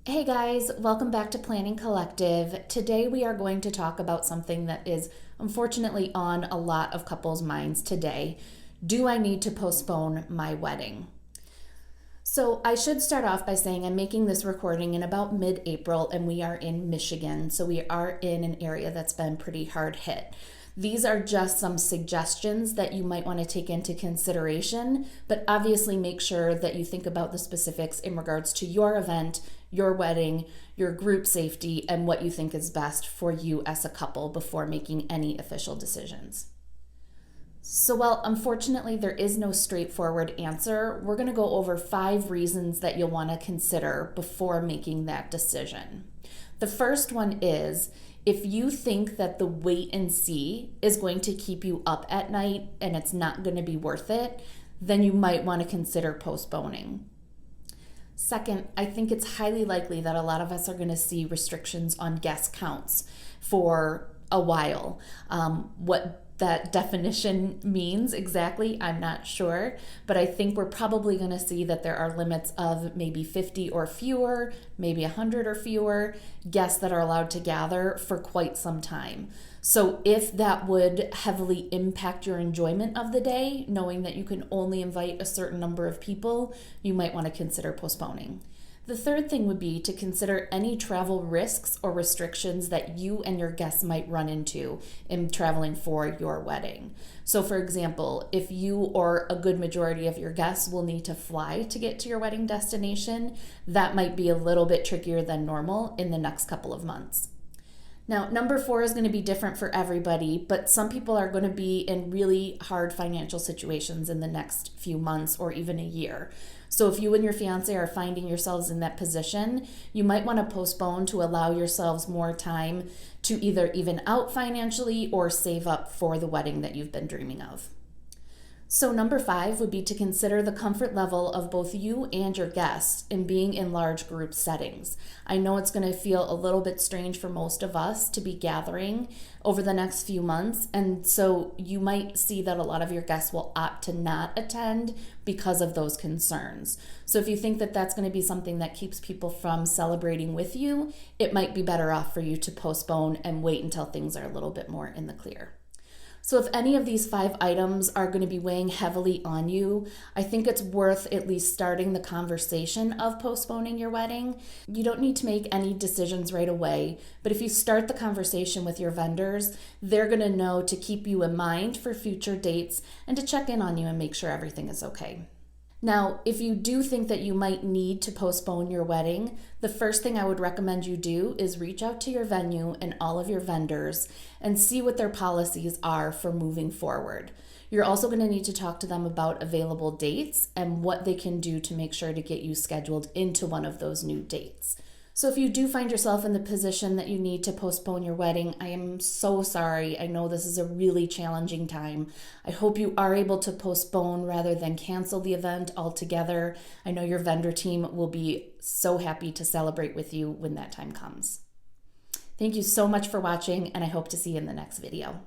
Hey guys, welcome back to Planning Collective. Today we are going to talk about something that is unfortunately on a lot of couples' minds today. Do I need to postpone my wedding? So I should start off by saying I'm making this recording in about mid-April and we are in Michigan. So we are in an area that's been pretty hard hit. These are just some suggestions that you might want to take into consideration, but obviously make sure that you think about the specifics in regards to your event, your wedding, your group safety, and what you think is best for you as a couple before making any official decisions. So, well, unfortunately, there is no straightforward answer. We're going to go over 5 reasons that you'll want to consider before making that decision. The first one is if you think that the wait and see is going to keep you up at night and it's not going to be worth it, then you might want to consider postponing. Second, I think it's highly likely that a lot of us are going to see restrictions on guest counts for a while. What that definition means exactly, I'm not sure, but I think we're probably going to see that there are limits of maybe 50 or fewer, maybe 100 or fewer guests that are allowed to gather for quite some time. So if that would heavily impact your enjoyment of the day, knowing that you can only invite a certain number of people, you might want to consider postponing. The third thing would be to consider any travel risks or restrictions that you and your guests might run into in traveling for your wedding. So for example, if you or a good majority of your guests will need to fly to get to your wedding destination, that might be a little bit trickier than normal in the next couple of months. Now, number 4 is going to be different for everybody, but some people are going to be in really hard financial situations in the next few months or even a year. So if you and your fiancé are finding yourselves in that position, you might want to postpone to allow yourselves more time to either even out financially or save up for the wedding that you've been dreaming of. So number 5 would be to consider the comfort level of both you and your guests in being in large group settings. I know it's going to feel a little bit strange for most of us to be gathering over the next few months, and so you might see that a lot of your guests will opt to not attend because of those concerns. So if you think that that's going to be something that keeps people from celebrating with you, it might be better off for you to postpone and wait until things are a little bit more in the clear. So if any of these 5 items are going to be weighing heavily on you, I think it's worth at least starting the conversation of postponing your wedding. You don't need to make any decisions right away, but if you start the conversation with your vendors, they're going to know to keep you in mind for future dates and to check in on you and make sure everything is okay. Now, if you do think that you might need to postpone your wedding, the first thing I would recommend you do is reach out to your venue and all of your vendors and see what their policies are for moving forward. You're also going to need to talk to them about available dates and what they can do to make sure to get you scheduled into one of those new dates. So if you do find yourself in the position that you need to postpone your wedding, I am so sorry. I know this is a really challenging time. I hope you are able to postpone rather than cancel the event altogether. I know your vendor team will be so happy to celebrate with you when that time comes. Thank you so much for watching, and I hope to see you in the next video.